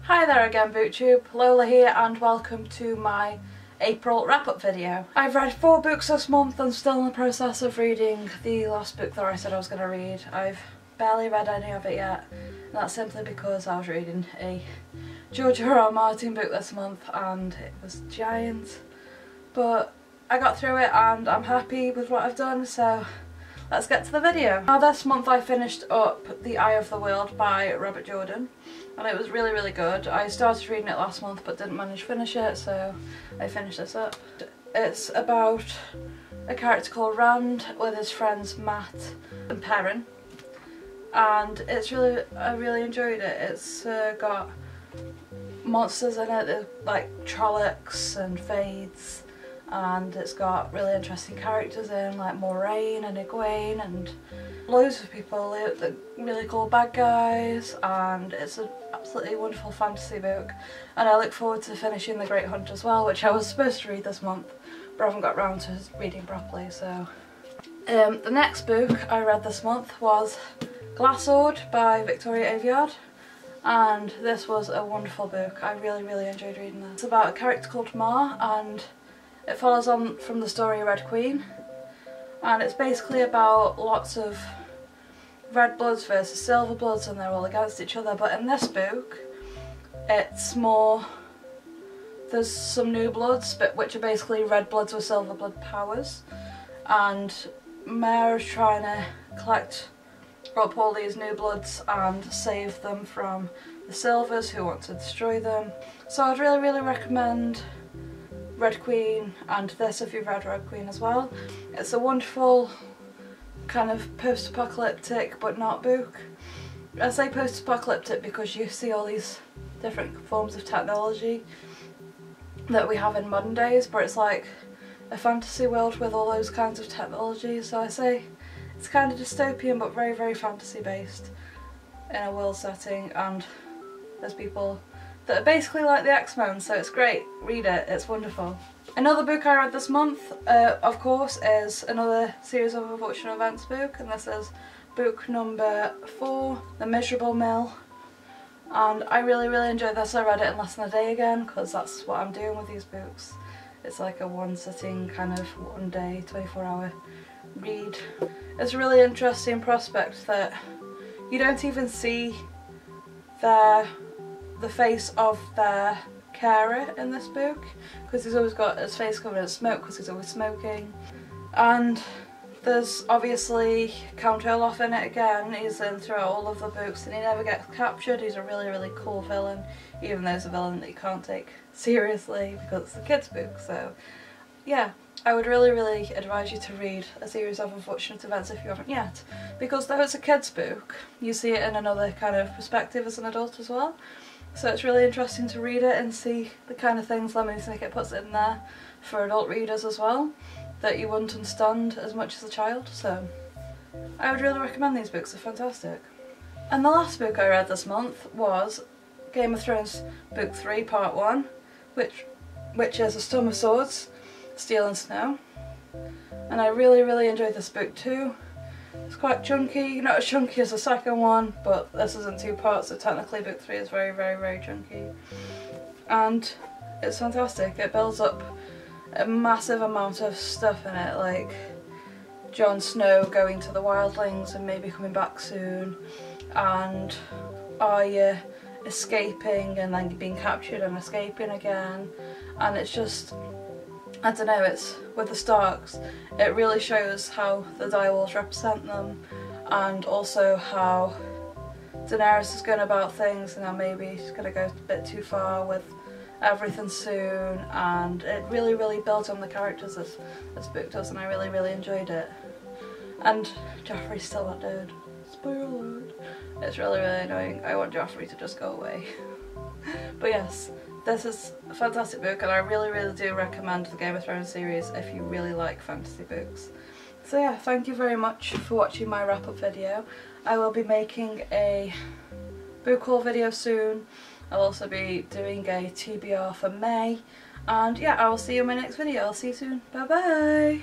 Hi there again, BookTube. Lola here and welcome to my April wrap-up video. I've read 4 books this month and still in the process of reading the last book that I said I was going to read. I've barely read any of it yet, and that's simply because I was reading a George.R.R. Martin book this month and it was giant. But I got through it and I'm happy with what I've done, so let's get to the video. Now this month I finished up The Eye of the World by Robert Jordan, and it was really good. I started reading it last month but didn't manage to finish it, so I finished this up. It's about a character called Rand with his friends Matt and Perrin, and I really enjoyed it. It's got monsters in it, like Trollocs and Fades, and it's got really interesting characters in, like Moraine and Egwene and loads of people, the really cool bad guys, and it's an absolutely wonderful fantasy book, and I look forward to finishing The Great Hunt as well, which I was supposed to read this month but I haven't got around to reading properly. So the next book I read this month was Glass Sword by Victoria Aveyard, and this was a wonderful book. I really enjoyed reading this. It's about a character called Mar, and it follows on from the story Red Queen, and it's basically about lots of red bloods versus silver bloods, and they're all against each other. But in this book it's more, there's some new bloods but which are basically red bloods with silver blood powers, and Mare is trying to collect up all these new bloods and save them from the silvers who want to destroy them. So I'd really recommend Red Queen and this if you've read Red Queen as well. It's a wonderful kind of post-apocalyptic but not book. I say post-apocalyptic because you see all these different forms of technology that we have in modern days, but it's like a fantasy world with all those kinds of technology, so I say it's kind of dystopian but very fantasy based in a world setting, and there's people that are basically like the X-Men, so it's great. Read it, it's wonderful. Another book I read this month, of course, is another series of unfortunate events book, and this is book number 4, The Measurable Mail, and I really enjoyed this. I read it in less than a day again because that's what I'm doing with these books. It's like a one sitting kind of one day 24-hour read. It's a really interesting prospect that you don't even see the face of their carer in this book, because he's always got his face covered in smoke because he's always smoking. And there's obviously Count Olaf in it again. He's in throughout all of the books and he never gets captured. He's a really cool villain, even though he's a villain that you can't take seriously because it's a kids book. So yeah, I would really advise you to read A Series of Unfortunate Events if you haven't yet, because though it's a kids book, you see it in another kind of perspective as an adult as well. So it's really interesting to read it and see the kind of things Lemony Snicket puts in there for adult readers as well that you wouldn't understand as much as a child. So I would really recommend these books, they're fantastic. And the last book I read this month was Game of Thrones Book 3 Part 1, which is A Storm of Swords, Steel and Snow. And I really enjoyed this book too. It's quite chunky, not as chunky as the second one, but this is in 2 parts, so technically book 3 is very chunky. And it's fantastic. It builds up a massive amount of stuff in it, like Jon Snow going to the wildlings and maybe coming back soon, and Arya escaping and then being captured and escaping again. And it's just, I don't know, it's with the Starks, it really shows how the direwolves represent them, and also how Daenerys is going about things and now maybe she's going to go a bit too far with everything soon, and it really built on the characters as this book does, and I really enjoyed it. And Joffrey's still not dead. Spoiler alert. It's really annoying. I want Joffrey to just go away. But yes, this is a fantastic book, and I really do recommend the Game of Thrones series if you really like fantasy books. So yeah, thank you very much for watching my wrap-up video. I will be making a book haul video soon. I'll also be doing a TBR for May, and yeah, I will see you in my next video. I'll see you soon. Bye bye!